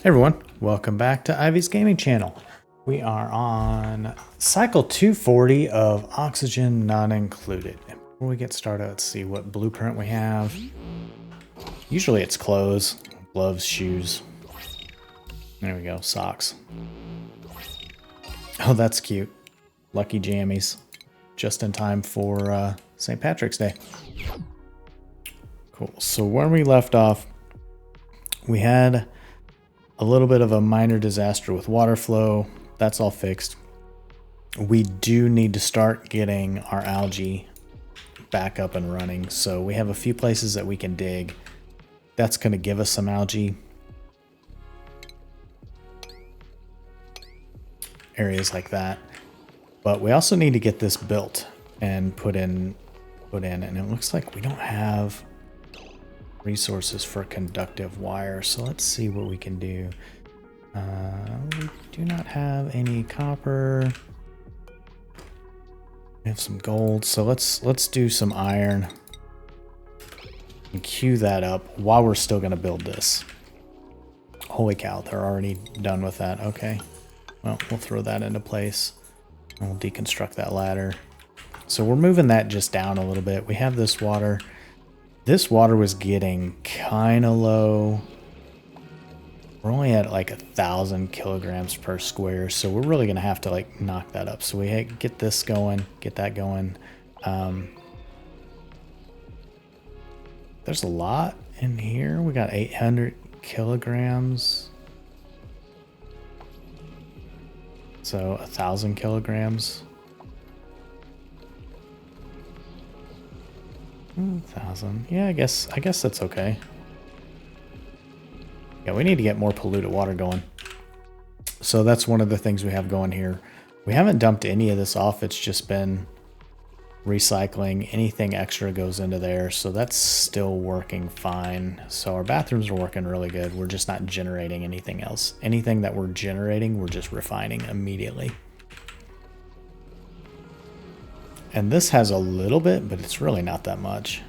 Hey everyone, welcome back to Ivy's Gaming Channel. We are on cycle 240 of oxygen not included. And before we get started, let's see what blueprint we have. Usually it's clothes, gloves, shoes. There we go, socks. Oh, that's cute. Lucky jammies. Just in time for St. Patrick's Day. Cool, so where we left off, we had a little bit of a minor disaster with water flow. That's all fixed. We do need to start getting our algae back up and running. So we have a few places that we can dig. That's going to give us some algae. Areas like that. But we also need to get this built and put in. And it looks like we don't have resources for conductive wire, so let's see what we can do. We do not have any copper. We have some gold, so let's do some iron and queue that up while we're still going to build this. Holy cow, they're already done with that. Okay, well, we'll throw that into place and we'll deconstruct that ladder. So we're moving that just down a little bit. We have this water. This water was getting kind of low. We're only at like 1,000 kilograms per square, so we're really going to have to like knock that up. So we get this going, get that going. There's a lot in here. We got 800 kilograms. So 1,000 kilograms. 1,000. Yeah, I guess that's okay. Yeah, we need to get more polluted water going. So that's one of the things we have going here. We haven't dumped any of this off. It's just been recycling. Anything extra goes into there. So that's still working fine. So our bathrooms are working really good. We're just not generating anything else. Anything that we're generating, we're just refining immediately. And this has a little bit, but it's really not that much.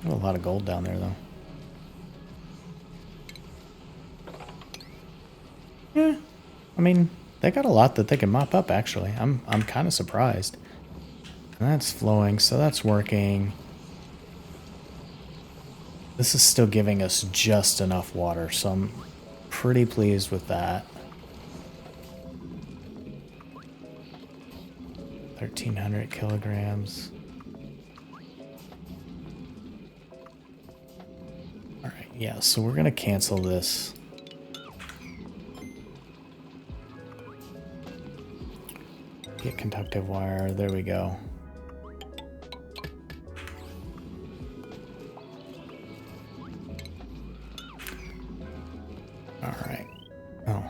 A lot of gold down there, though. Yeah, I mean, they got a lot that they can mop up, actually. I'm kind of surprised. And that's flowing, so that's working. This is still giving us just enough water, so I'm pretty pleased with that. 1,300 kilograms. All right, yeah, so we're gonna cancel this. Get conductive wire, there we go. All right. Oh.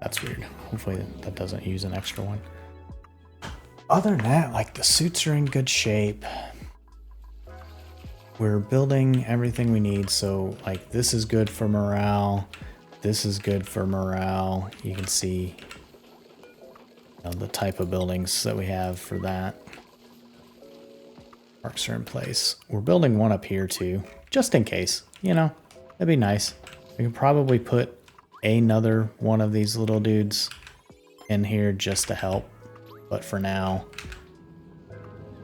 That's weird. Hopefully that doesn't use an extra one. Other than that, like, the suits are in good shape. We're building everything we need. So like, this is good for morale. This is good for morale. You can see the type of buildings that we have for that. Parks are in place. We're building one up here too, just in case, you know, that'd be nice. We can probably put another one of these little dudes in here just to help. But for now,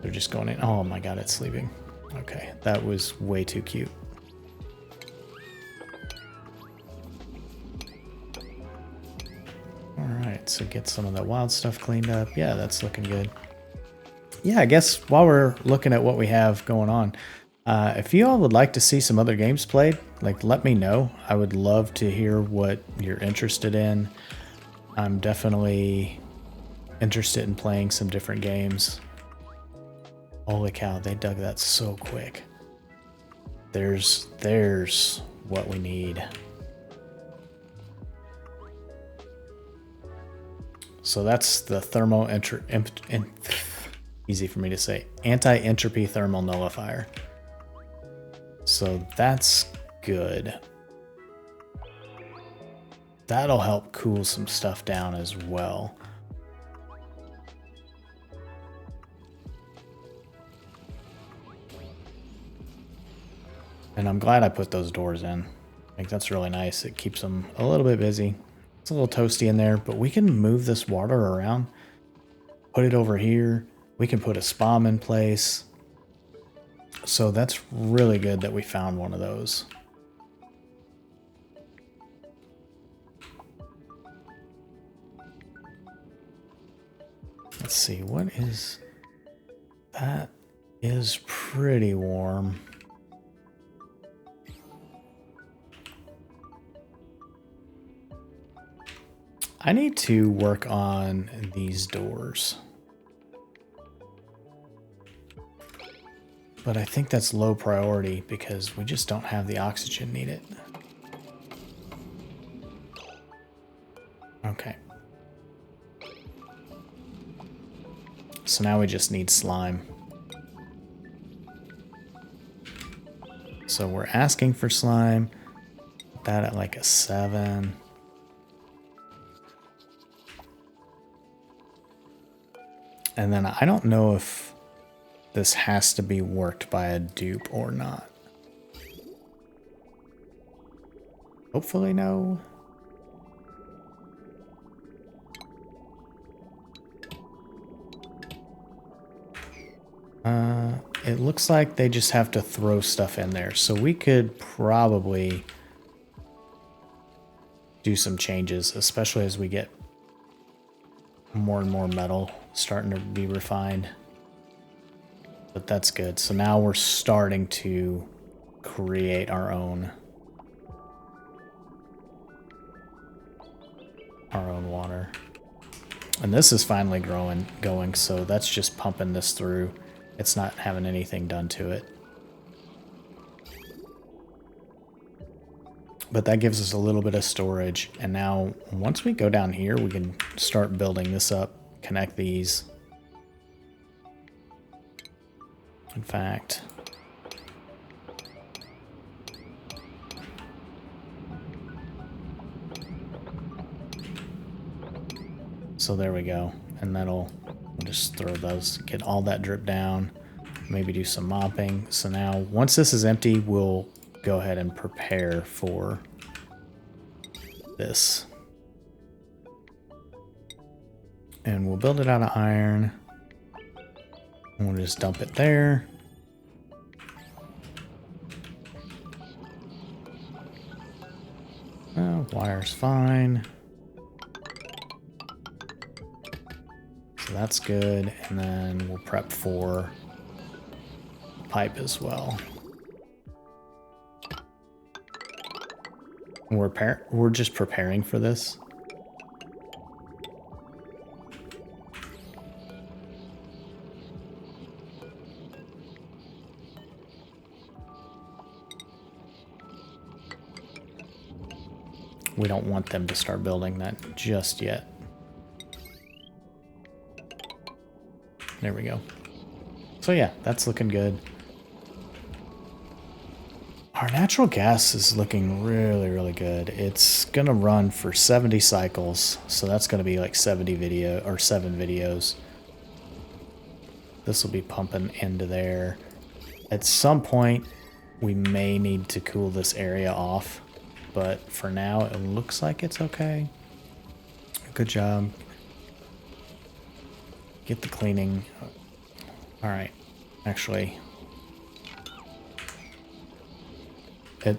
they're just going in. Oh my God, it's sleeping. Okay, that was way too cute. All right, so get some of that wild stuff cleaned up. Yeah, that's looking good. Yeah, I guess while we're looking at what we have going on, if you all would like to see some other games played, like, let me know. I would love to hear what you're interested in. I'm definitely interested in playing some different games. Holy cow, they dug that so quick. There's what we need. So that's the easy for me to say, anti-entropy thermal nullifier. So that's good. That'll help cool some stuff down as well. And I'm glad I put those doors in. I think that's really nice. It keeps them a little bit busy. It's a little toasty in there, but we can move this water around. Put it over here. We can put a spam in place. So that's really good that we found one of those. Let's see, what is... That is pretty warm. I need to work on these doors. But I think that's low priority because we just don't have the oxygen needed. Okay. So now we just need slime. So we're asking for slime. Put that at like a 7. And then I don't know if this has to be worked by a dupe or not. Hopefully no. It looks like they just have to throw stuff in there. So we could probably do some changes, especially as we get more and more metal starting to be refined. But that's good. So now we're starting to create our own water. And this is finally going, so that's just pumping this through. It's not having anything done to it. But that gives us a little bit of storage. And now once we go down here, we can start building this up, connect these. In fact, so there we go. And that'll just throw those, get all that drip down, maybe do some mopping. So now once this is empty, we'll go ahead and prepare for this. And we'll build it out of iron. And we'll just dump it there. Oh, wire's fine. So that's good. And then we'll prep for pipe as well. We're just preparing for this. We don't want them to start building that just yet. There we go. So yeah, that's looking good. Our natural gas is looking really, really good. It's gonna run for 70 cycles, so that's gonna be like 7 videos. This will be pumping into there. At some point, we may need to cool this area off, but for now, it looks like it's okay. Good job. Get the cleaning. All right, actually.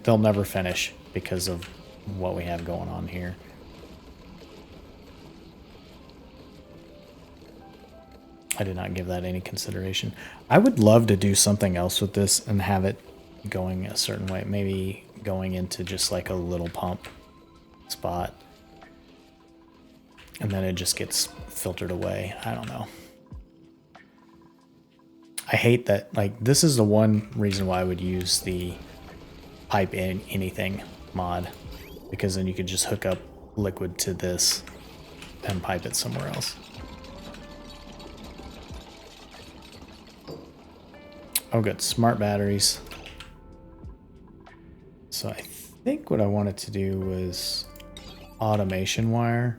They'll never finish because of what we have going on here. I did not give that any consideration. I would love to do something else with this and have it going a certain way. Maybe going into just like a little pump spot. And then it just gets filtered away. I don't know. I hate that. Like, this is the one reason why I would use the pipe in anything mod, because then you could just hook up liquid to this and pipe it somewhere else. Oh good, smart batteries. So I think what I wanted to do was automation wire.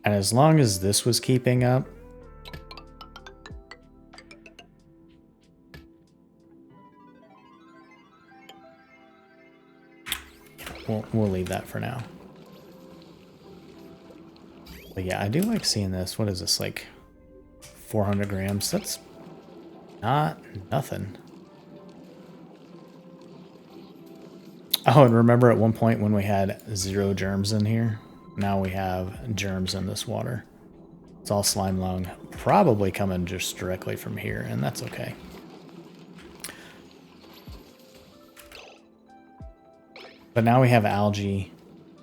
And as long as this was keeping up, we'll leave that for now. But yeah, I do like seeing this. What is this, like 400 grams? That's not nothing. Oh, and remember at one point when we had 0 germs in here? Now we have germs in this water. It's all slime lung, probably coming just directly from here, and that's okay. But now we have algae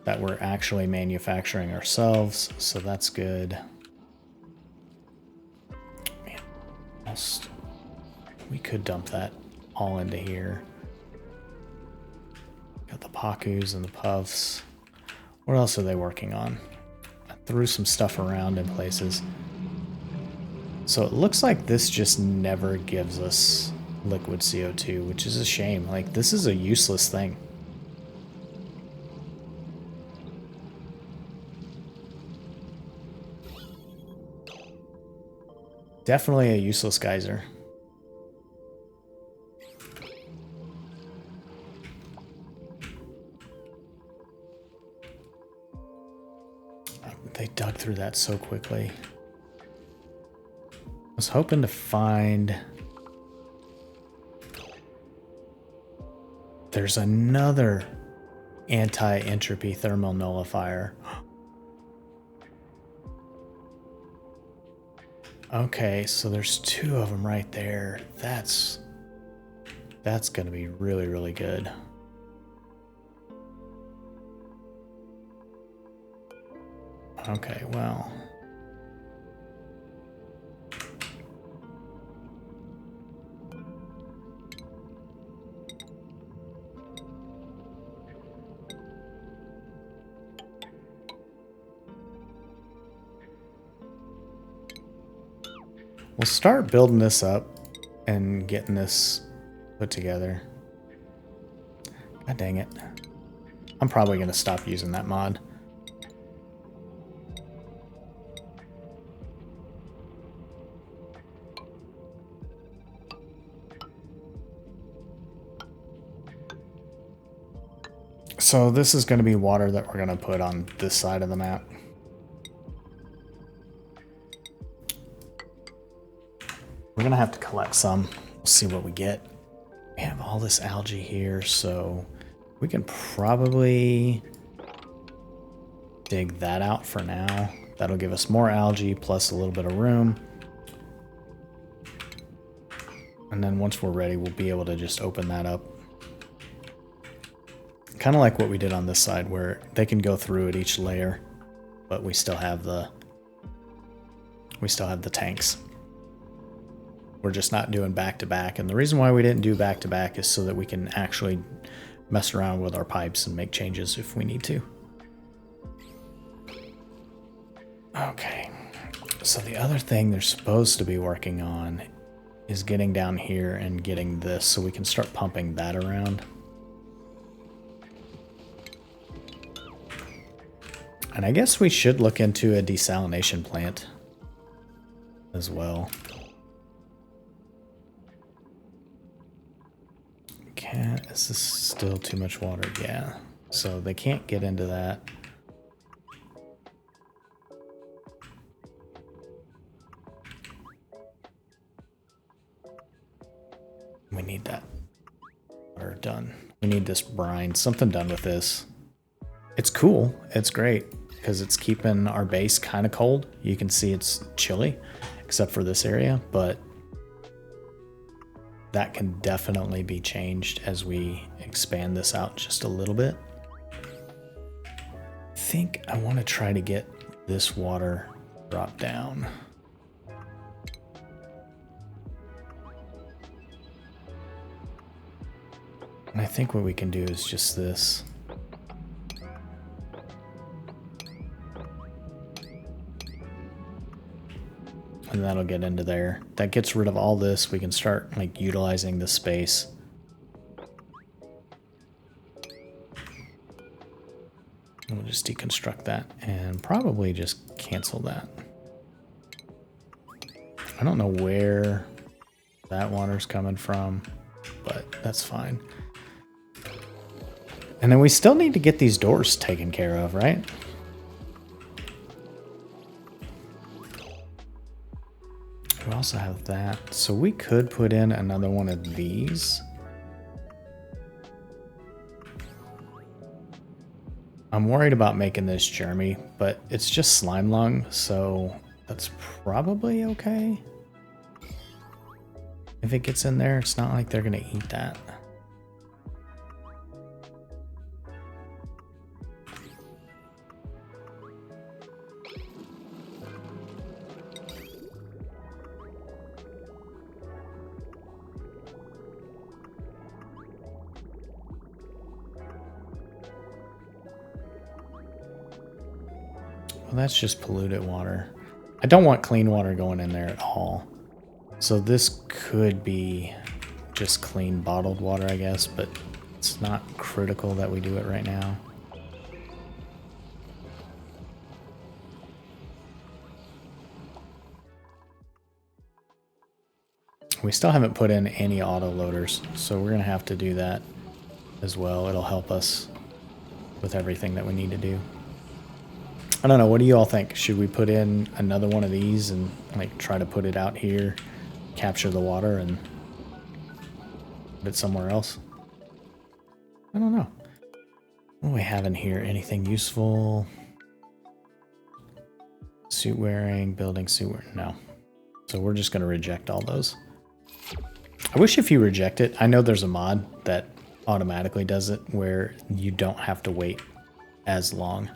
that we're actually manufacturing ourselves, so that's good. Man, we could dump that all into here. Got the Pakus and the Puffs. What else are they working on? I threw some stuff around in places. So it looks like this just never gives us liquid CO2, which is a shame. Like, this is a useless thing. Definitely a useless geyser. They dug through that so quickly. I was hoping to find... There's another anti-entropy thermal nullifier. Okay, so there's 2 of them right there. That's gonna be really, really good. Okay, well. We'll start building this up and getting this put together. God dang it. I'm probably going to stop using that mod. So this is going to be water that we're going to put on this side of the map. We're going to have to collect some. We'll see what we get. We have all this algae here, so we can probably dig that out for now. That'll give us more algae plus a little bit of room. And then once we're ready, we'll be able to just open that up. Kind of like what we did on this side, where they can go through at each layer, but we still have the tanks. We're just not doing back-to-back, and the reason why we didn't do back-to-back is so that we can actually mess around with our pipes and make changes if we need to. Okay, so the other thing they're supposed to be working on is getting down here and getting this so we can start pumping that around. And I guess we should look into a desalination plant as well. Is this still too much water? Yeah. So they can't get into that. We need that water done. We need this brine. Something done with this. It's cool. It's great because it's keeping our base kind of cold. You can see it's chilly, except for this area, but that can definitely be changed as we expand this out just a little bit. I think I want to try to get this water dropped down. And I think what we can do is just this. And that'll get into there. That gets rid of all this. We can start like utilizing the space. We'll just deconstruct that and probably just cancel that. I don't know where that water's coming from, but that's fine. And then we still need to get these doors taken care of, right? We also have that. So we could put in another one of these. I'm worried about making this Jeremy, but it's just slime lung, so that's probably okay. If it gets in there, it's not like they're gonna eat that. Well, that's just polluted water. I don't want clean water going in there at all. So this could be just clean bottled water, I guess, but it's not critical that we do it right now. We still haven't put in any auto loaders, so we're gonna have to do that as well. It'll help us with everything that we need to do. I don't know, what do you all think? Should we put in another one of these and like try to put it out here, capture the water and put it somewhere else? I don't know. What do we have in here? Anything useful? Suit wearing, building suit wearing, no. So we're just gonna reject all those. I wish if you reject it, I know there's a mod that automatically does it where you don't have to wait as long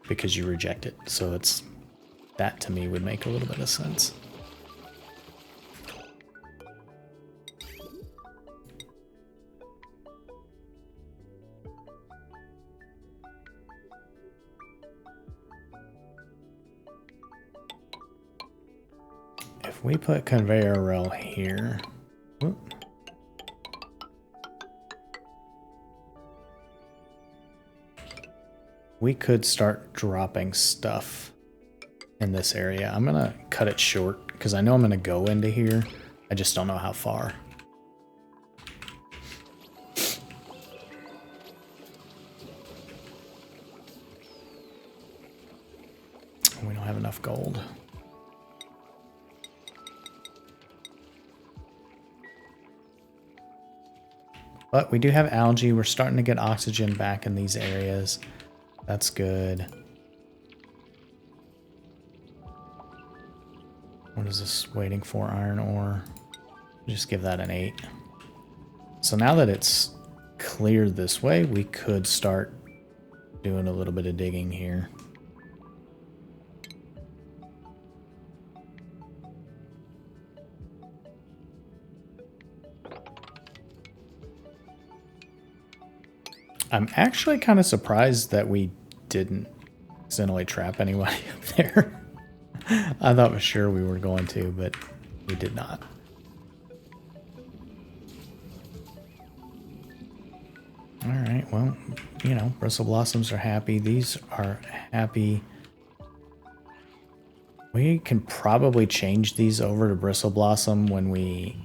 because you reject it. So it's that to me would make a little bit of sense. If we put conveyor rail here, whoop, we could start dropping stuff in this area. I'm gonna cut it short because I know I'm gonna go into here. I just don't know how far. We don't have enough gold. But we do have algae. We're starting to get oxygen back in these areas. That's good. What is this waiting for? Iron ore. Just give that an 8. So now that it's cleared this way, we could start doing a little bit of digging here. I'm actually kind of surprised that we didn't accidentally trap anybody up there. I thought for sure we were going to, but we did not. Alright, well, you know, bristle blossoms are happy. These are happy. We can probably change these over to bristle blossom when we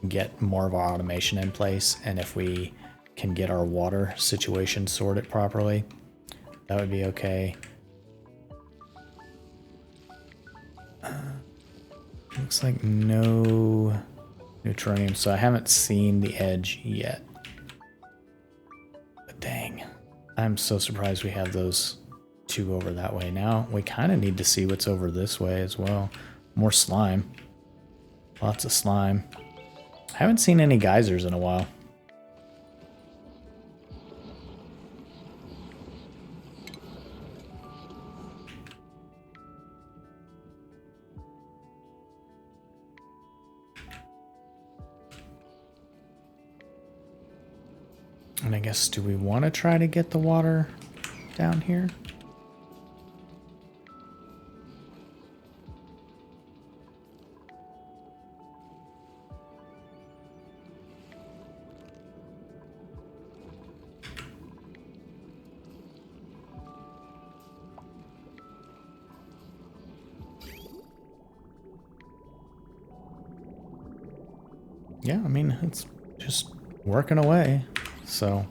get more of our automation in place, and if we can get our water situation sorted properly, that would be okay. Looks like no neutronium, so I haven't seen the edge yet. But dang, I'm so surprised we have those two over that way. Now we kind of need to see what's over this way as well. More slime. Lots of slime. I haven't seen any geysers in a while. And I guess, do we want to try to get the water down here? Yeah, I mean, it's just working away. So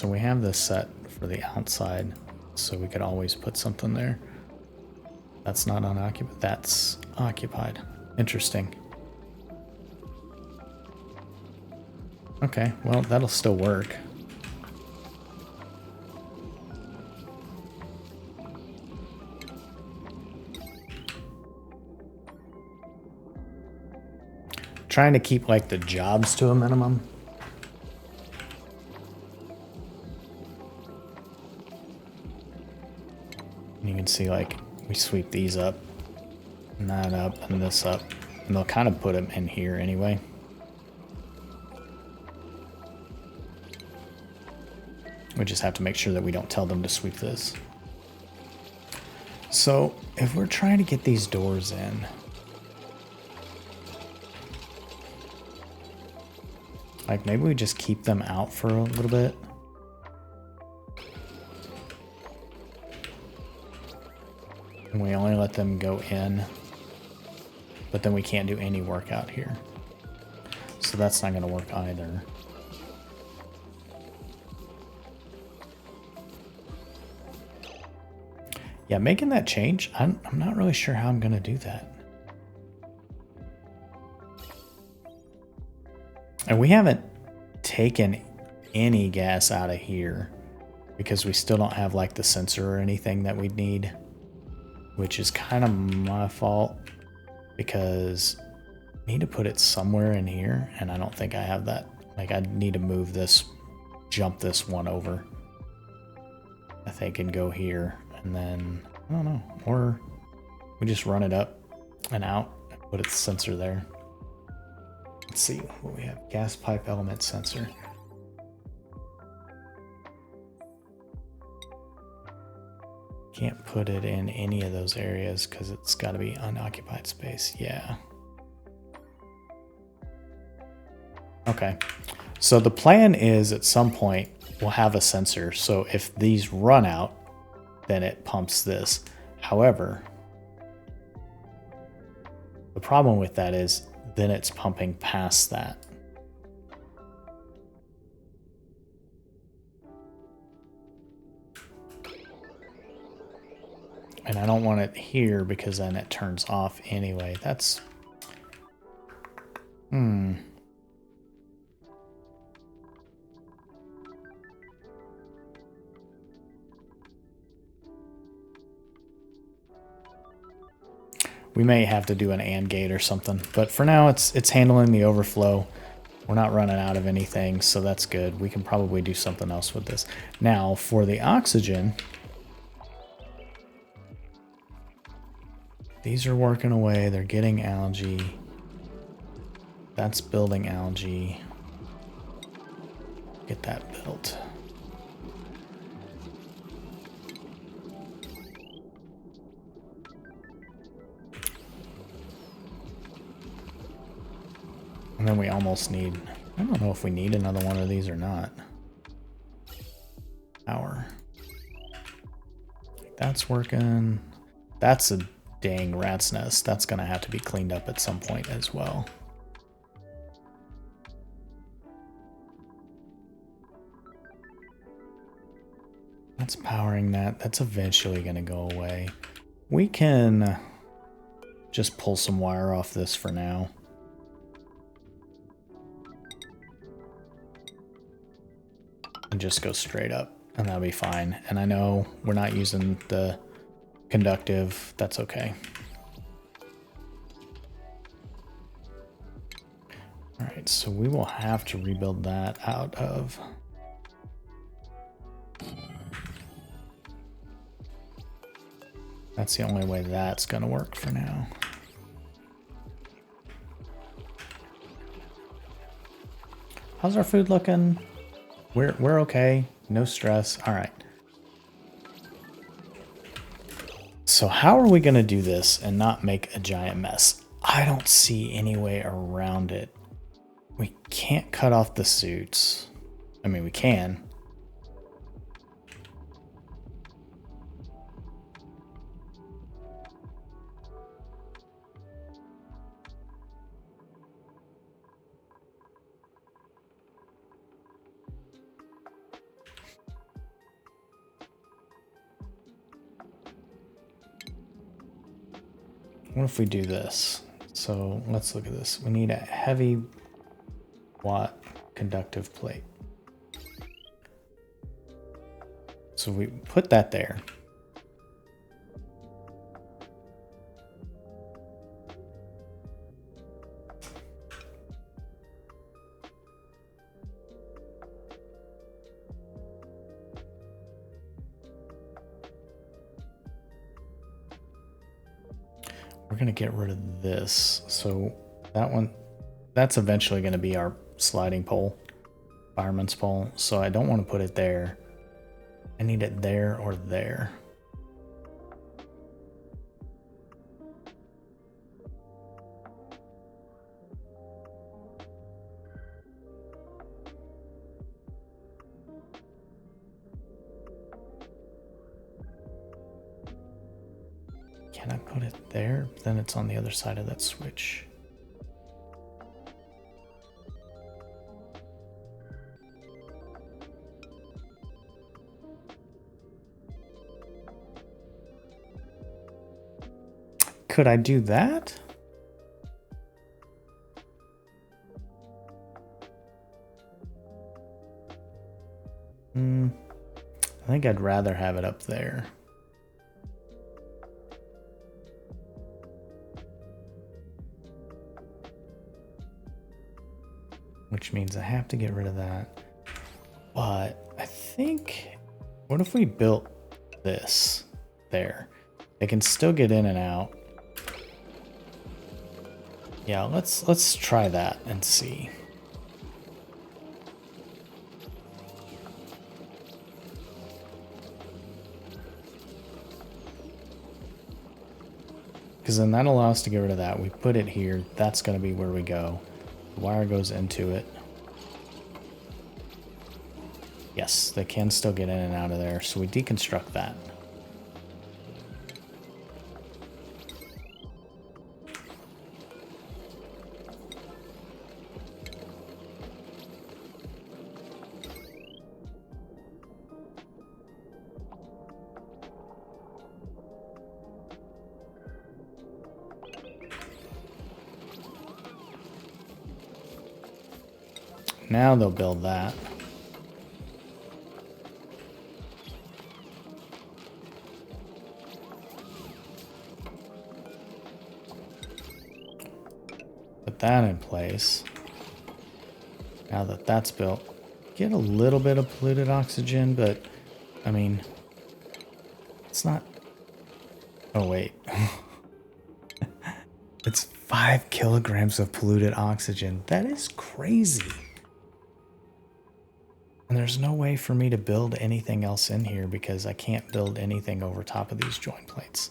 we have this set for the outside, so we could always put something there. That's not unoccupied. That's occupied. Interesting. Okay, well, that'll still work. Trying to keep like the jobs to a minimum. You can see like we sweep these up, and that up, and this up, and they'll kind of put them in here anyway. We just have to make sure that we don't tell them to sweep this. So if we're trying to get these doors in, like maybe we just keep them out for a little bit. And we only let them go in, but then we can't do any work out here. So that's not going to work either. Yeah, making that change, I'm not really sure how I'm going to do that. And we haven't taken any gas out of here because we still don't have like the sensor or anything that we need, which is kind of my fault because I need to put it somewhere in here, and I don't think I have that. Like, I need to move this, jump this one over, I think, and go here. And then, I don't know, or we just run it up and out and put its sensor there. Let's see what we have. Gas pipe element sensor. Can't put it in any of those areas because it's got to be unoccupied space. Yeah. Okay. So the plan is at some point we'll have a sensor. So if these run out, then it pumps this. However, the problem with that is then it's pumping past that. And I don't want it here because then it turns off anyway. That's... We may have to do an AND gate or something, but for now it's handling the overflow. We're not running out of anything, so that's good. We can probably do something else with this. Now, for the oxygen, these are working away. They're getting algae. That's building algae. Get that built. And then we almost need, I don't know if we need another one of these or not. Power. That's working. That's a dang rat's nest. That's going to have to be cleaned up at some point as well. That's powering that. That's eventually going to go away. We can just pull some wire off this for now. And just go straight up, and that'll be fine. And I know we're not using the conductive. That's okay. All right, so we will have to rebuild that out of... That's the only way that's gonna work for now. How's our food looking? We're okay. No stress. All right. So how are we going to do this and not make a giant mess? I don't see any way around it. We can't cut off the suits. I mean, we can. What if we do this? So let's look at this. We need a heavy watt conductive plate. So we put that there. We're going to get rid of this. So that one, that's eventually going to be our sliding pole, fireman's pole. So I don't want to put it there. I need it there or there. Can I put it there? Then it's on the other side of that switch. Could I do that? I think I'd rather have it up there. Which means I have to get rid of that. But I think, what if we built this there? They can still get in and out. Yeah, let's try that and see. Because then that'll allow us to get rid of that. We put it here. That's going to be where we go. The wire goes into it. Yes, they can still get in and out of there. So we deconstruct that. Now they'll build that. Put that in place. Now that that's built, get a little bit of polluted oxygen, but I mean, it's not. Oh, wait. It's 5 kilograms of polluted oxygen. That is crazy. And there's no way for me to build anything else in here because I can't build anything over top of these joint plates.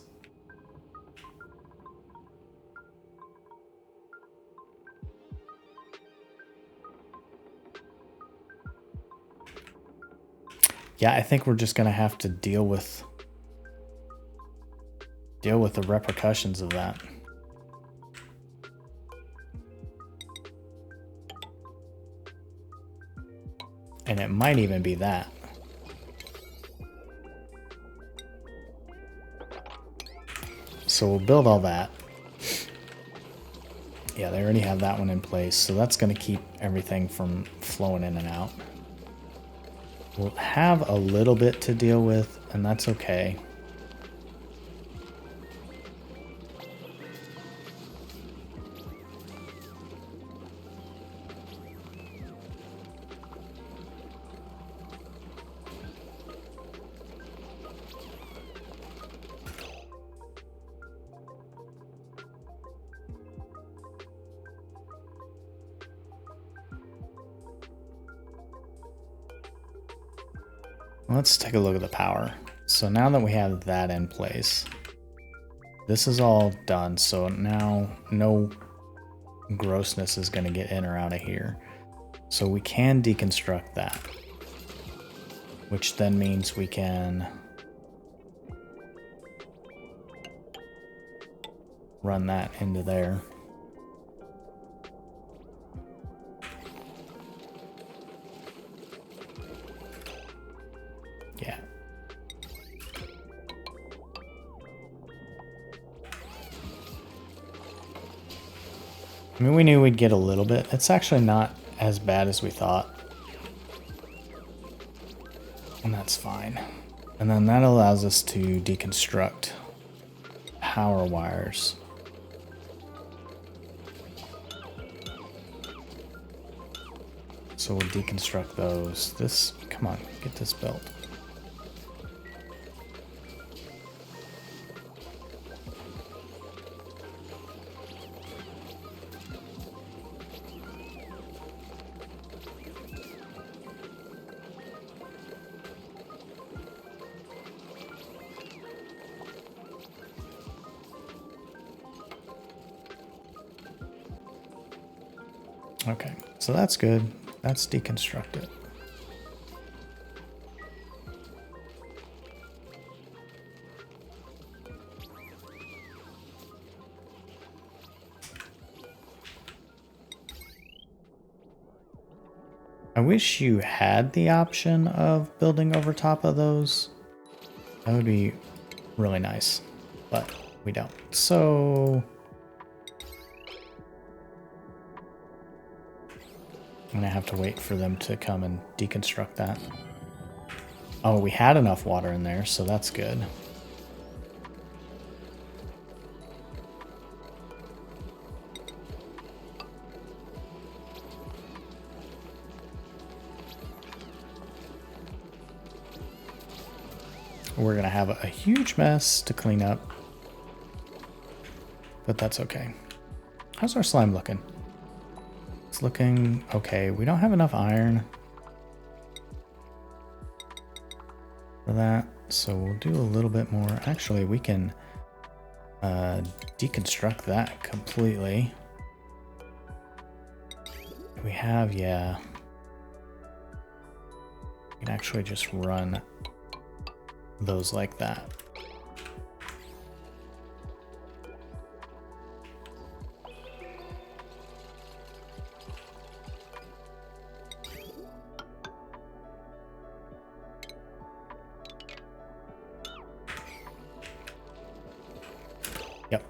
Yeah, I think we're just going to have to deal with the repercussions of that. And it might even be that. So we'll build all that. Yeah, they already have that one in place. So that's going to keep everything from flowing in and out. We'll have a little bit to deal with, and that's okay. Let's take a look at the power. So now that we have that in place, this is all done. So now no grossness is going to get in or out of here. So we can deconstruct that, which then means we can run that into there. Yeah. I mean, we knew we'd get a little bit. It's actually not as bad as we thought. And that's fine. And then that allows us to deconstruct power wires. So we'll deconstruct those. This, come on, get this built. Okay, so that's good. That's deconstructed. I wish you had the option of building over top of those. That would be really nice, but we don't. So I'm gonna have to wait for them to come and deconstruct that. Oh, we had enough water in there, so that's good. We're gonna have a huge mess to clean up, but that's okay. How's our slime looking? It's looking okay. We don't have enough iron for that, so we'll do a little bit more. Actually, we can deconstruct that completely. We have, yeah. We can actually just run those like that. Yep.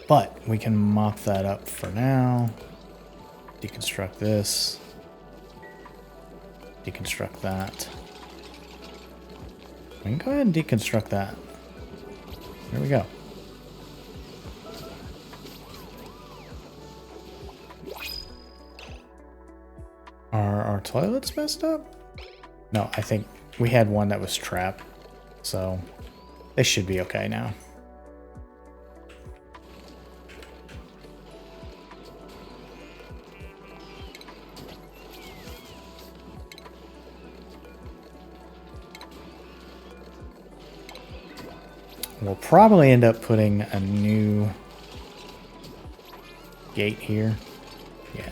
But we can mop that up for now. Deconstruct this. Deconstruct that. We can go ahead and deconstruct that. There we go. Are our toilets messed up? No, I think we had one that was trapped, so they should be okay now. We'll probably end up putting a new gate here. Yeah.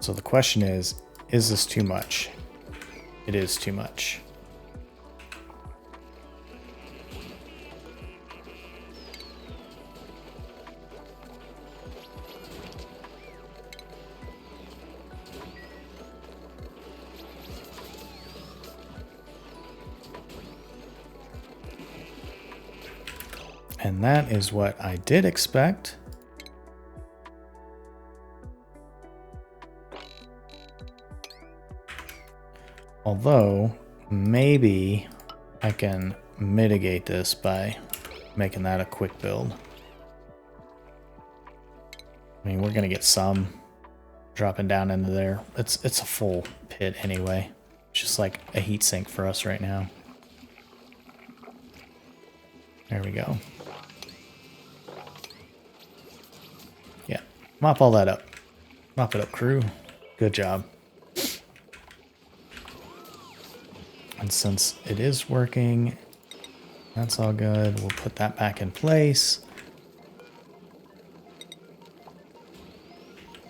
So the question is this too much? It is too much. And that is what I did expect. Although, maybe I can mitigate this by making that a quick build. I mean, we're gonna get some dropping down into there. It's a full pit anyway. It's just like a heat sink for us right now. There we go. Yeah, mop all that up. Mop it up, crew. Good job. And since it is working, that's all good. We'll put that back in place.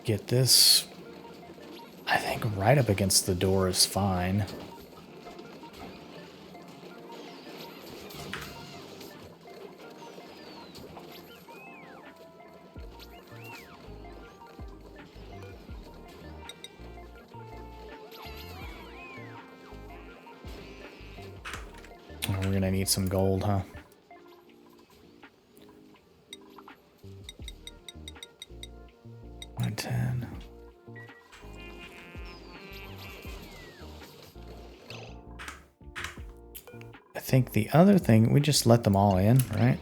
get this, I think, right up against the door is fine. Oh, we're gonna need some gold, huh? $110. I think the other thing, we just let them all in, right?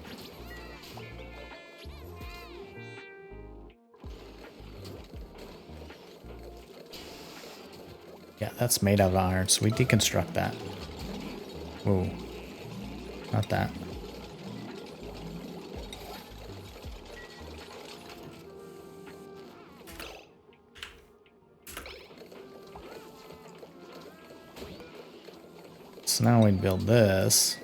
Yeah, that's made out of iron, so we deconstruct that. Whoa. Not that. So now we build this.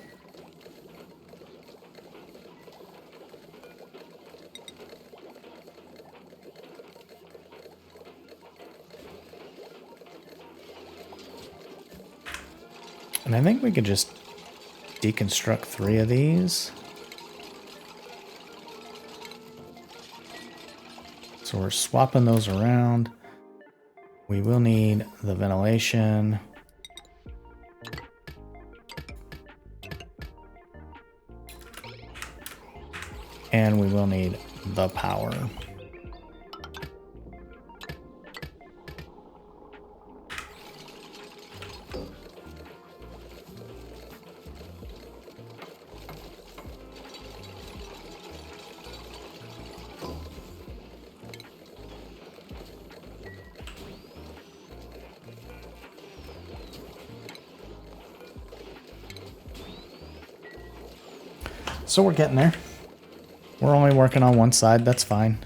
And I think we could just deconstruct 3 of these. So we're swapping those around. We will need the ventilation. And we will need the power. So we're getting there. We're only working on one side, that's fine.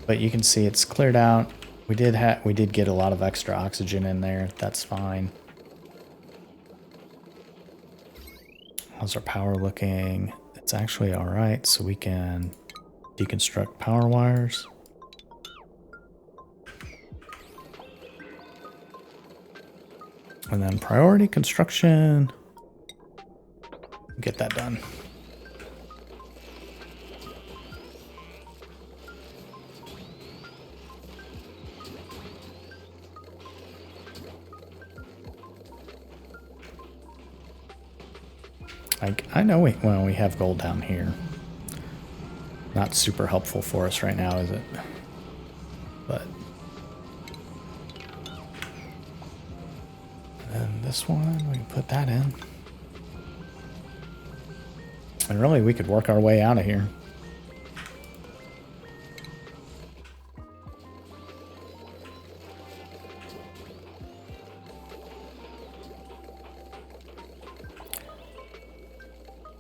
But you can see it's cleared out. We did get a lot of extra oxygen in there, that's fine. How's our power looking? It's actually alright, so we can deconstruct power wires. And then priority construction. Get that done. I know we have gold down here. Not super helpful for us right now, is it? But and this one, we can put that in. And really, we could work our way out of here.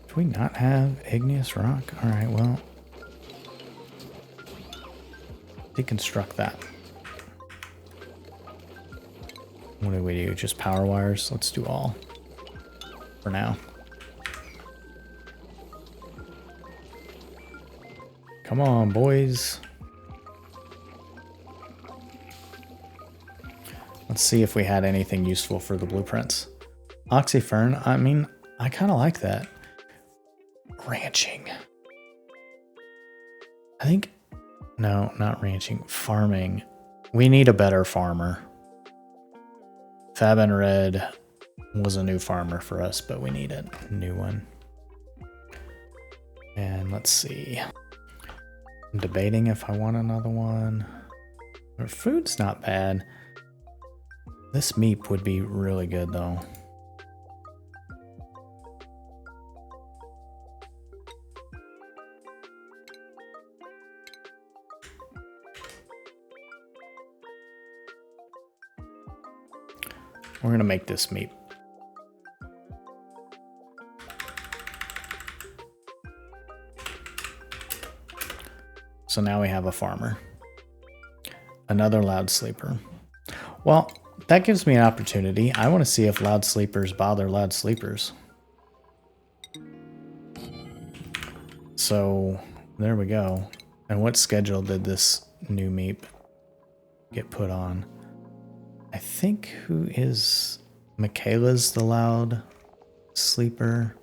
Do we not have igneous rock? All right, well, deconstruct that. What do? Just power wires? Let's do all for now. Come on, boys. Let's see if we had anything useful for the blueprints. Oxyfern, I mean, I kind of like that. Ranching. I think, no, not ranching, farming. We need a better farmer. Fab and Red was a new farmer for us, but we need a new one. And let's see. I'm debating if I want another one. Our food's not bad. This meat would be really good though. We're gonna make this meat. So now we have a farmer. Another loud sleeper. Well, that gives me an opportunity. I want to see if loud sleepers bother loud sleepers. So there we go. And what schedule did this new meep get put on? I think who is... Michaela's the loud sleeper.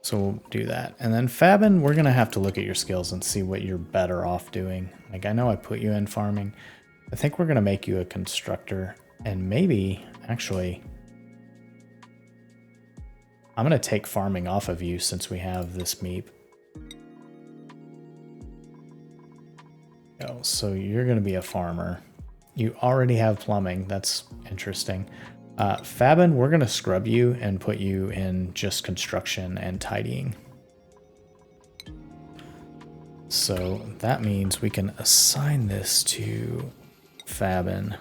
So we'll do that. And then Fabin, we're going to have to look at your skills and see what you're better off doing. Like, I know I put you in farming. I think we're going to make you a constructor. And maybe, actually, I'm going to take farming off of you since we have this meep. Oh, so you're going to be a farmer. You already have plumbing. That's interesting. Fabin, we're going to scrub you and put you in just construction and tidying. So that means we can assign this to Fabin.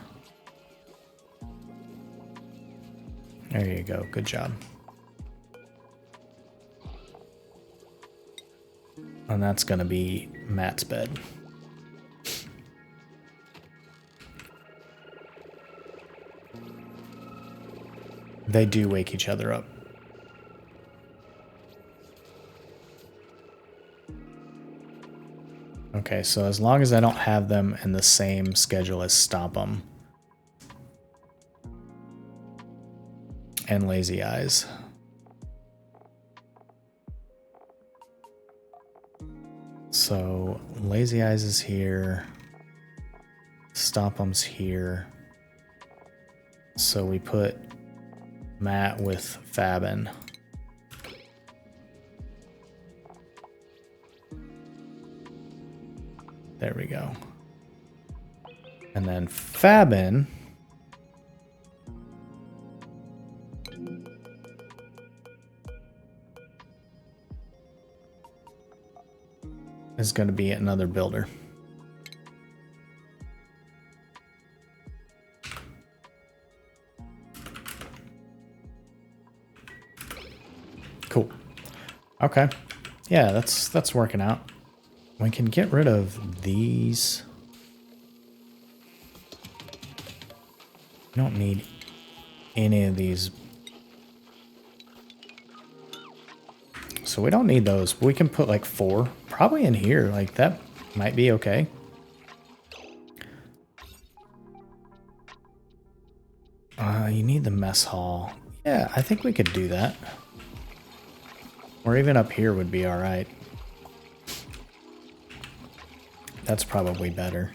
There you go. Good job. And that's going to be Matt's bed. They do wake each other up. Okay, so as long as I don't have them in the same schedule as Stop 'em and Lazy Eyes. So Lazy Eyes is here. Stop 'em's here. So we put Matt with Fabin. There we go. And then Fabin is going to be another builder. Cool. Okay. Yeah, that's working out. We can get rid of these. We don't need any of these. So we don't need those. We can put like 4 probably in here. Like that might be okay. You need the mess hall. Yeah, I think we could do that. Or even up here would be all right. That's probably better.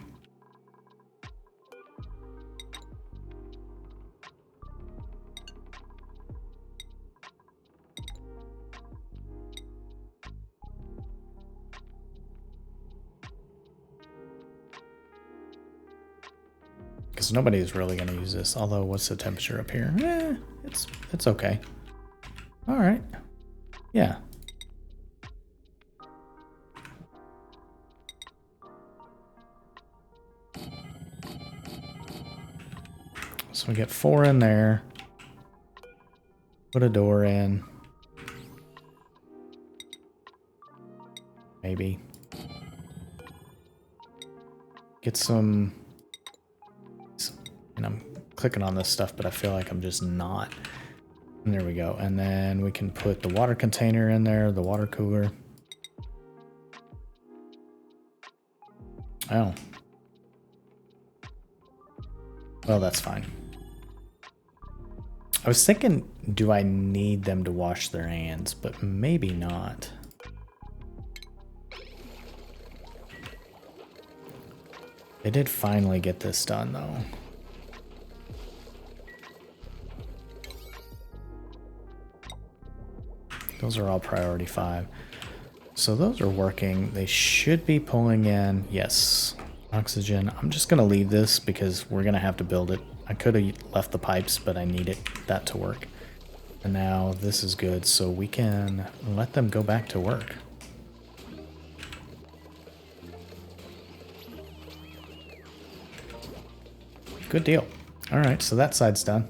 Because nobody's really going to use this. Although, what's the temperature up here? It's okay. All right. Yeah. So we get 4 in there. Put a door in. Maybe. Get some... And I'm clicking on this stuff, but I feel like I'm just not. And there we go. And then we can put the water container in there, the water cooler. Oh. Well, that's fine. I was thinking, do I need them to wash their hands? But maybe not. They did finally get this done, though. Those are all priority 5. So those are working. They should be pulling in, yes, oxygen. I'm just going to leave this because we're going to have to build it. I could have left the pipes, but I needed that to work. And now this is good, so we can let them go back to work. Good deal. All right, so that side's done.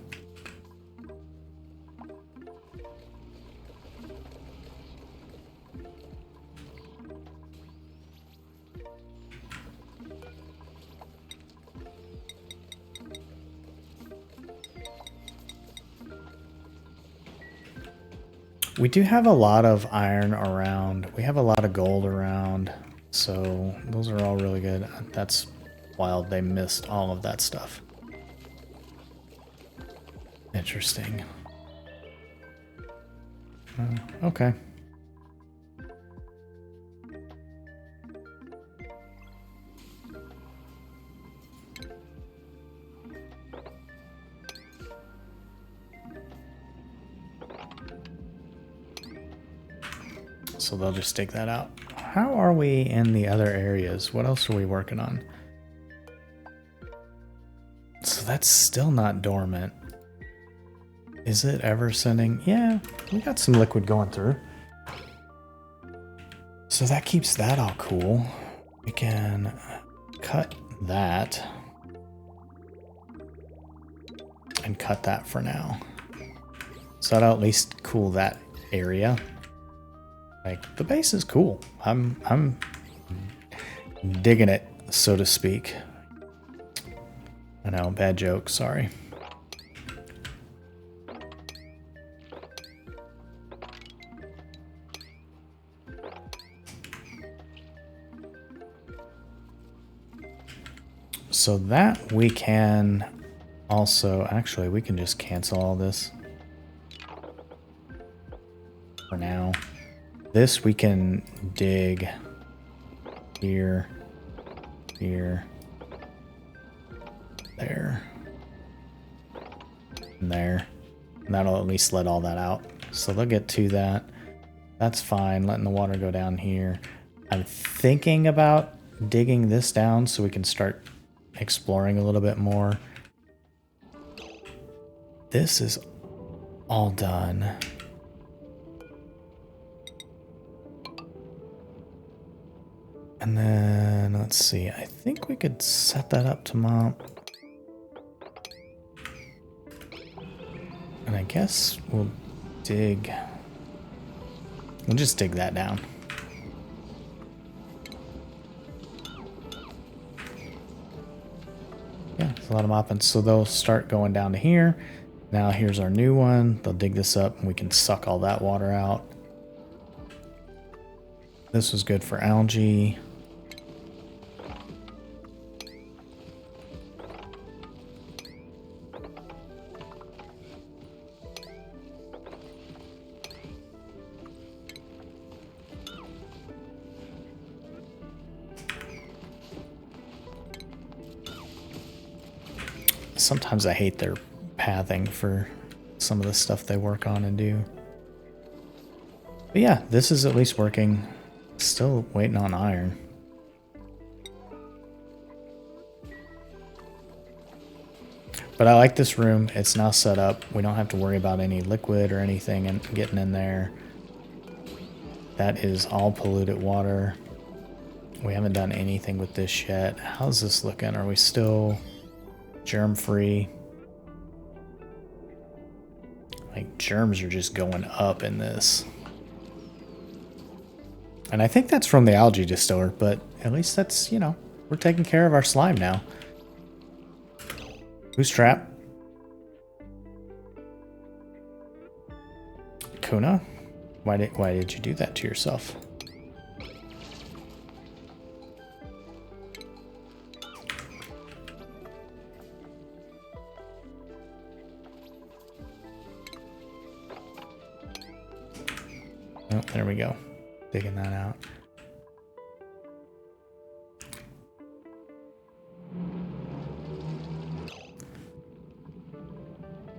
We do have a lot of iron around. We have a lot of gold around. So those are all really good. That's wild. They missed all of that stuff. Interesting. Okay. So they'll just take that out. How are we in the other areas? What else are we working on? So that's still not dormant. Is it ever sending? Yeah, we got some liquid going through. So that keeps that all cool. We can cut that. And cut that for now. So that'll at least cool that area. Like, the base is cool. I'm digging it, so to speak. I know, bad joke, sorry. So that we can also, actually, we can just cancel all this for now. This we can dig here, here, there, and there. And that'll at least let all that out. So they'll get to that. That's fine, letting the water go down here. I'm thinking about digging this down so we can start exploring a little bit more. This is all done. And then, let's see, I think we could set that up tomorrow. And I guess we'll dig. We'll just dig that down. Yeah, it's a lot of mopping. So they'll start going down to here. Now here's our new one. They'll dig this up and we can suck all that water out. This was good for algae. Sometimes I hate their pathing for some of the stuff they work on and do. But yeah, this is at least working. Still waiting on iron. But I like this room. It's now set up. We don't have to worry about any liquid or anything and getting in there. That is all polluted water. We haven't done anything with this yet. How's this looking? Are we still germ-free? Like, germs are just going up in this. And I think that's from the algae distiller, but at least that's, you know, we're taking care of our slime now. Who's trapped? Kuna? Why did you do that to yourself? Oh, there we go. Digging that out.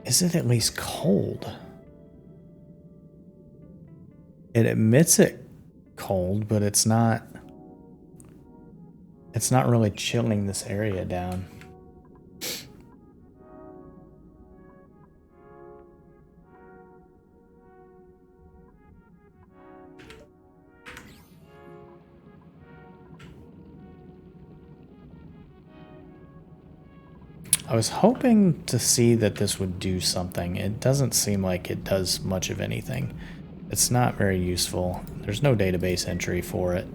Is it at least cold? It admits it cold, but it's not really chilling this area down. I was hoping to see that this would do something. It doesn't seem like it does much of anything. It's not very useful. There's no database entry for it.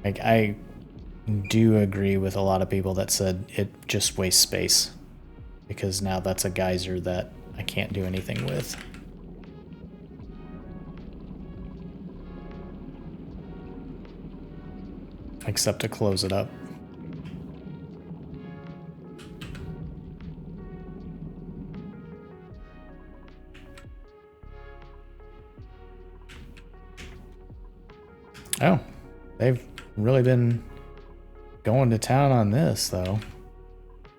Like, I do agree with a lot of people that said it just wastes space. Because now that's a geyser that I can't do anything with. Except to close it up. Oh, they've really been going to town on this, though.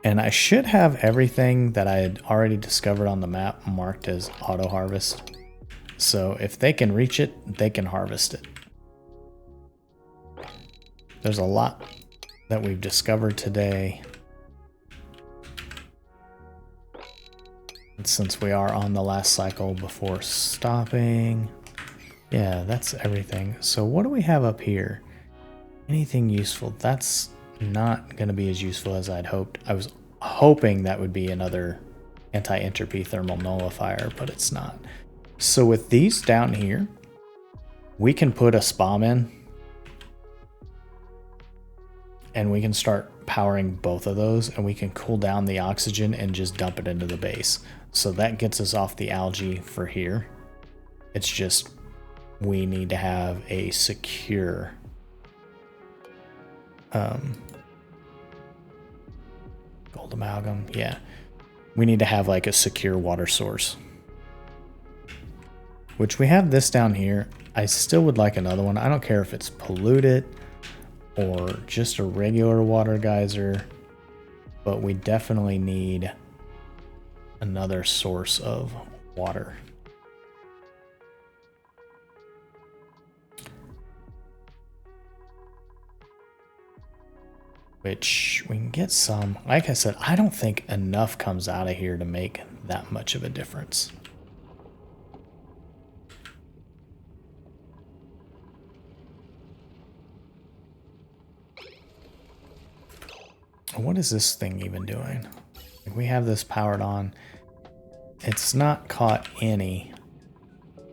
And I should have everything that I had already discovered on the map marked as auto harvest. So if they can reach it, they can harvest it. There's a lot that we've discovered today. And since we are on the last cycle before stopping. Yeah, that's everything. So what do we have up here? Anything useful? That's not going to be as useful as I'd hoped. I was hoping that would be another anti-entropy thermal nullifier, but it's not. So with these down here, we can put a SPOM in, and we can start powering both of those, and we can cool down the oxygen and just dump it into the base. So that gets us off the algae for here. It's just we need to have a secure gold amalgam. Yeah, we need to have like a secure water source, which we have this down here. I still would like another one. I don't care if it's polluted or just a regular water geyser, but we definitely need another source of water. Which we can get some. Like I said, I don't think enough comes out of here to make that much of a difference. What is this thing even doing? If we have this powered on, it's not caught any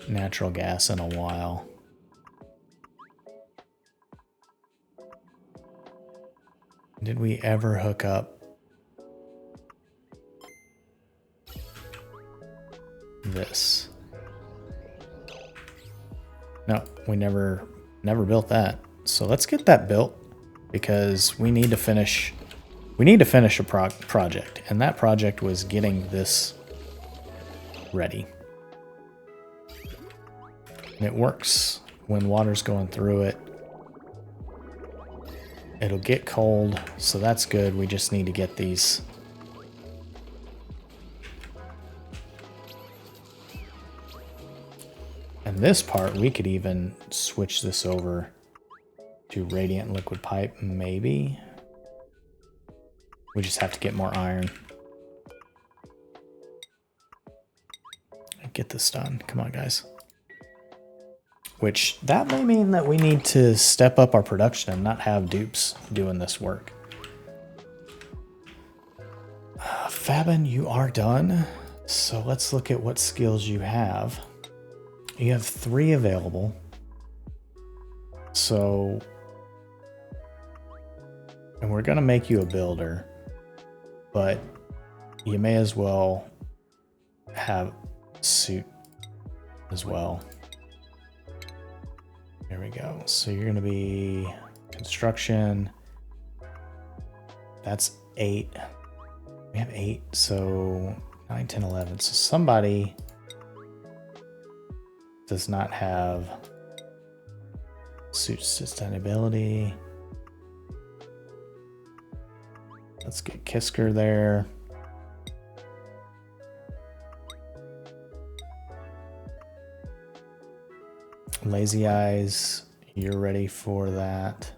natural gas in a while. Did we ever hook up this? No, we never built that. So let's get that built, because we need to finish a project, and that project was getting this ready. And it works when water's going through it. It'll get cold, so that's good. We just need to get these. And this part, we could even switch this over to radiant liquid pipe, maybe. We just have to get more iron. Get this done. Come on, guys. Which, that may mean that we need to step up our production and not have dupes doing this work. Fabin, you are done. So let's look at what skills you have. You have 3 available. So, and we're gonna make you a builder, but you may as well have suit as well. There we go. So you're gonna be construction. That's 8. We have 8, so 9, 10, 11. So somebody does not have suit sustainability. Let's get Kisker there. Lazy Eyes, you're ready for that.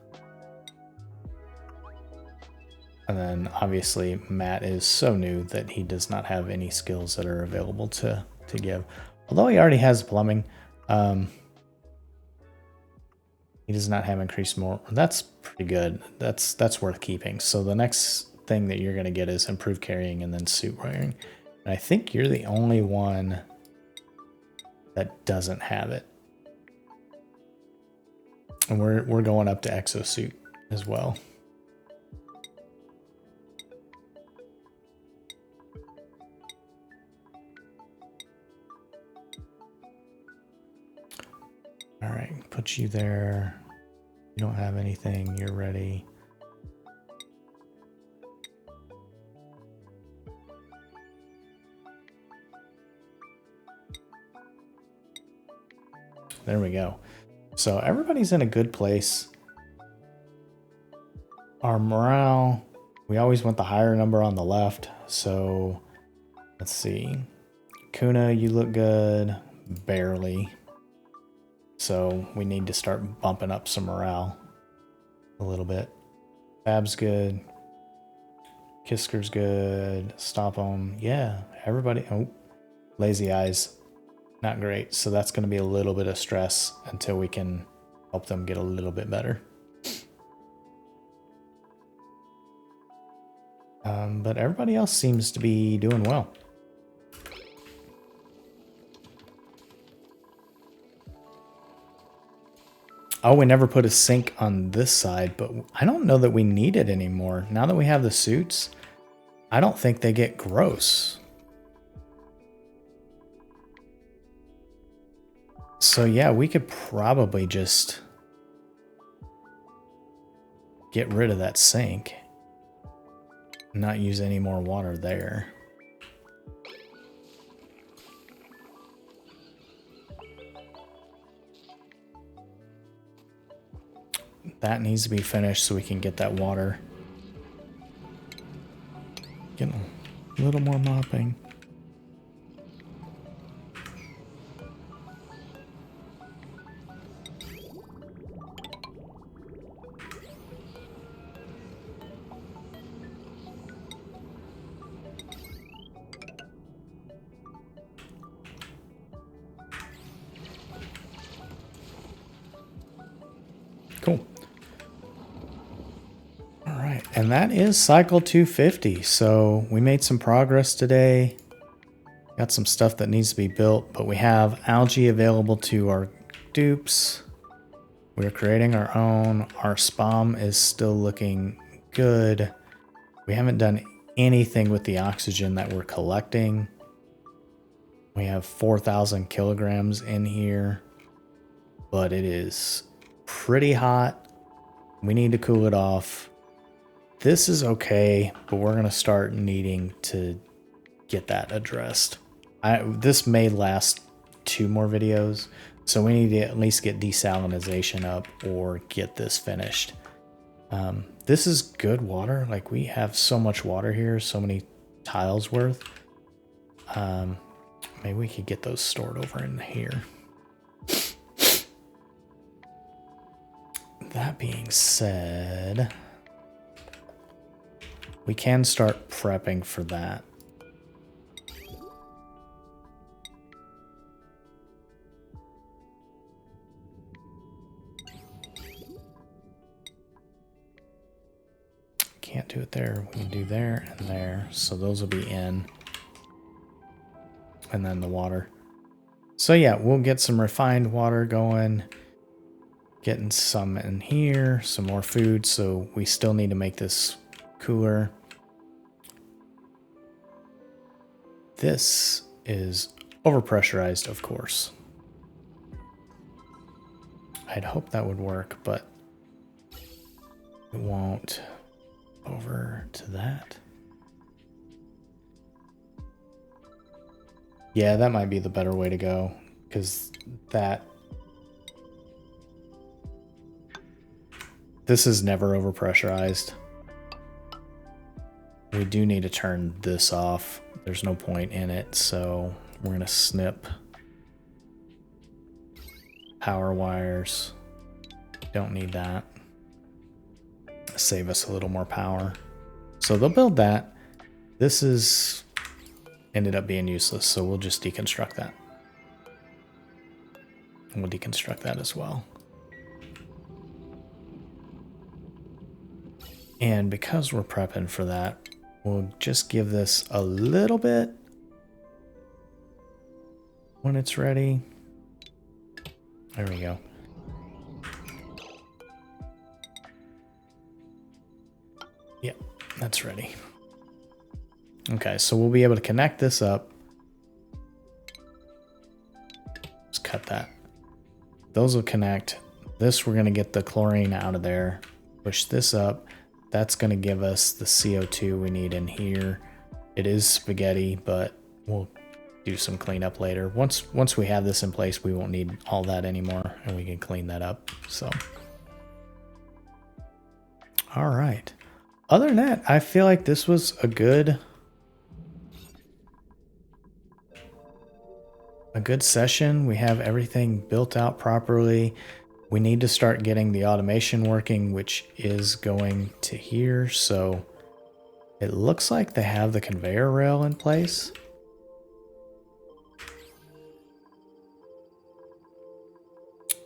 And then obviously Matt is so new that he does not have any skills that are available to give. Although he already has plumbing, he does not have increased more. That's pretty good. That's worth keeping. So the next thing that you're going to get is improved carrying and then suit wearing. And I think you're the only one that doesn't have it. And we're going up to exosuit as well. All right, put you there. You don't have anything. You're ready. There we go. So everybody's in a good place. Our morale, we always want the higher number on the left. So let's see. Kuna, you look good. Barely. So we need to start bumping up some morale a little bit. Bab's good. Kisker's good. Stop 'em. Yeah, everybody. Oh, lazy eyes. Not great. So that's going to be a little bit of stress until we can help them get a little bit better. But everybody else seems to be doing well. Oh, we never put a sink on this side, but I don't know that we need it anymore. Now that we have the suits, I don't think they get gross. So yeah, we could probably just get rid of that sink. Not use any more water there. That needs to be finished so we can get that water. Get a little more mopping. Cool. All right, and that is cycle 250. So we made some progress today. Got some stuff that needs to be built, but we have algae available to our dupes. We're creating our own. Our spam is still looking good. We haven't done anything with the oxygen that we're collecting. We have 4,000 kilograms in here, but it is pretty hot. We need to cool it off. This is okay, but we're going to start needing to get that addressed. This may last 2 more videos, so we need to at least get desalinization up or get this finished. This is good water. Like, we have so much water here, so many tiles worth. Maybe we could get those stored over in here. That being said, we can start prepping for that. Can't do it there. We can do there and there. So those will be in. And then the water. So yeah, we'll get some refined water going. Getting some in here. Some more food. So we still need to make this cooler. This is overpressurized, of course. I'd hope that would work, but it won't. Over to that. Yeah, that might be the better way to go, because this is never overpressurized. We do need to turn this off. There's no point in it, so we're going to snip power wires. Don't need that. Save us a little more power. So they'll build that. This is ended up being useless, so we'll just deconstruct that. And we'll deconstruct that as well. And because we're prepping for that, we'll just give this a little bit when it's ready. There we go. Yep, that's ready. Okay, so we'll be able to connect this up. Just cut that. those will connect. This, we're going to get the chlorine out of there. Push this up. That's going to give us the CO2 we need in here. It is spaghetti, but we'll do some cleanup later. Once we have this in place, we won't need all that anymore, and we can clean that up. So, all right. Other than that, I feel like this was a good session. We have everything built out properly. We need to start getting the automation working, which is going to here. So it looks like they have the conveyor rail in place.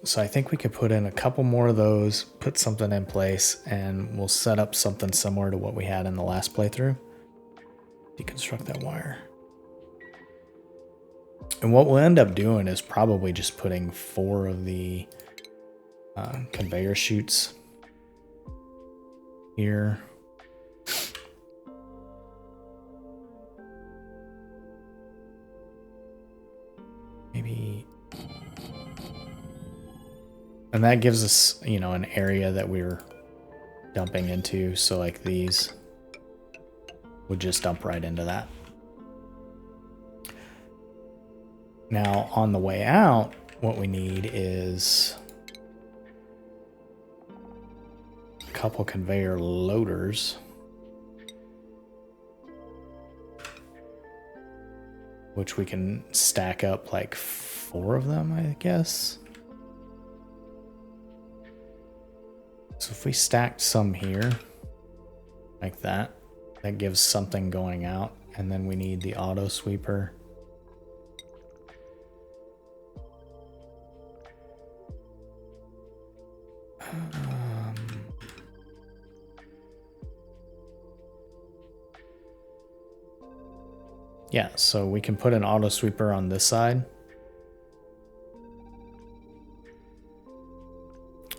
So I think we could put in a couple more of those, put something in place, and we'll set up something similar to what we had in the last playthrough. Deconstruct that wire. And what we'll end up doing is probably just putting 4 of the conveyor chutes here. Maybe. And that gives us, you know, an area that we're dumping into. So like these would just dump right into that. Now on the way out, what we need is a couple conveyor loaders. Which we can stack up like 4 of them, I guess. So if we stacked some here, like that, that gives something going out. And then we need the auto sweeper. Yeah, so we can put an auto sweeper on this side.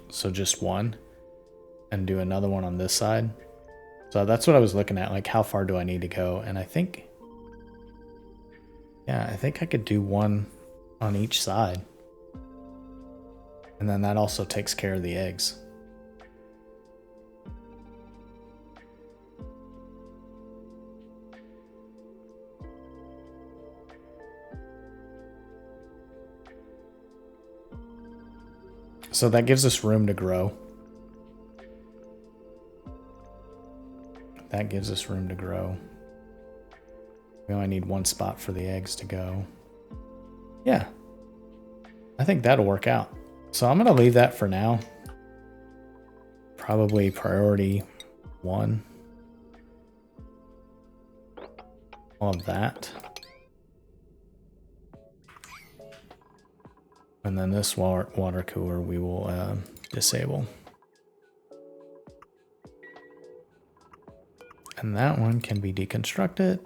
So just one. And do another one on this side. So that's what I was looking at, like how far do I need to go? And I think, yeah, I think I could do one on each side. And then that also takes care of the eggs. So that gives us room to grow. That gives us room to grow. We only need 1 spot for the eggs to go. Yeah. I think that'll work out. So I'm going to leave that for now. Probably priority 1. All of that. And then this water cooler we will disable. And that one can be deconstructed.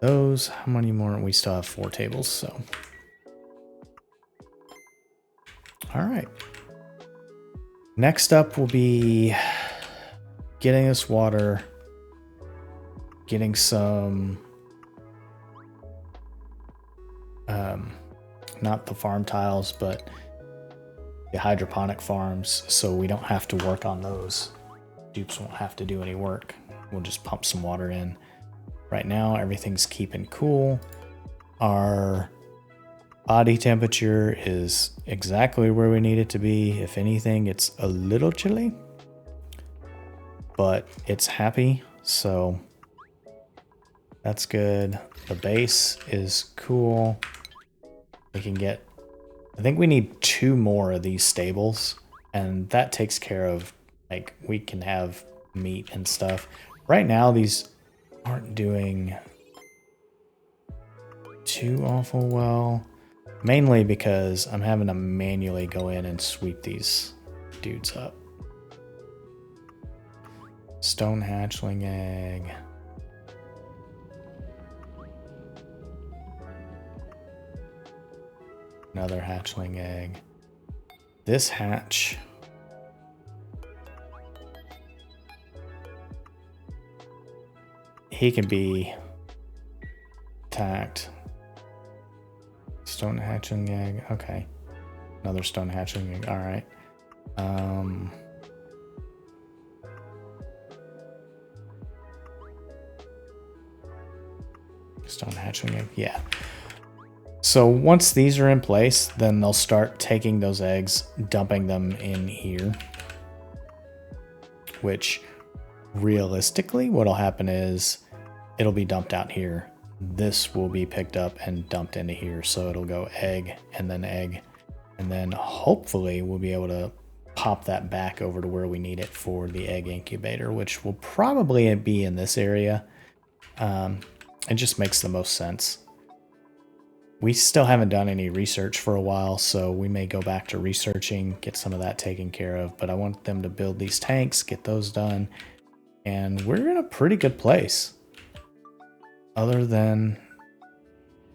Those, how many more? We still have 4 tables, so. All right. Next up will be getting this water, getting some, not the farm tiles, but the hydroponic farms, so we don't have to work on those. Dupes won't have to do any work. We'll just pump some water in. Right now, everything's keeping cool. Our body temperature is exactly where we need it to be. If anything, it's a little chilly, but it's happy, so that's good. The base is cool. We can get, I think we need 2 more of these stables, and that takes care of, like, we can have meat and stuff. Right now, these aren't doing too awful well, mainly because I'm having to manually go in and sweep these dudes up. Stone hatchling egg. Another hatchling egg. This hatch. He can be attacked. Stone hatchling egg. Okay. Another stone hatchling. All right. Stone hatchling egg. Yeah. So once these are in place, then they'll start taking those eggs, dumping them in here. Which realistically, what'll happen is it'll be dumped out here. This will be picked up and dumped into here. So it'll go egg and then egg. And then hopefully we'll be able to pop that back over to where we need it for the egg incubator, which will probably be in this area. It just makes the most sense. We still haven't done any research for a while, so we may go back to researching, get some of that taken care of. But I want them to build these tanks, get those done. And we're in a pretty good place. Other than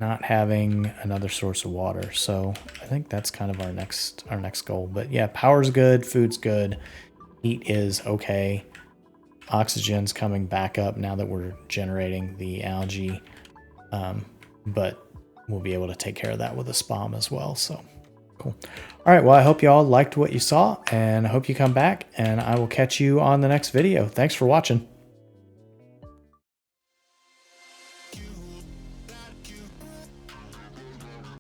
not having another source of water. So I think that's kind of our next goal. But yeah, power's good, food's good, heat is okay. Oxygen's coming back up now that we're generating the algae. But we'll be able to take care of that with a SPOM as well. So cool. All right, well, I hope you all liked what you saw, and I hope you come back, and I will catch you on the next video. Thanks for watching.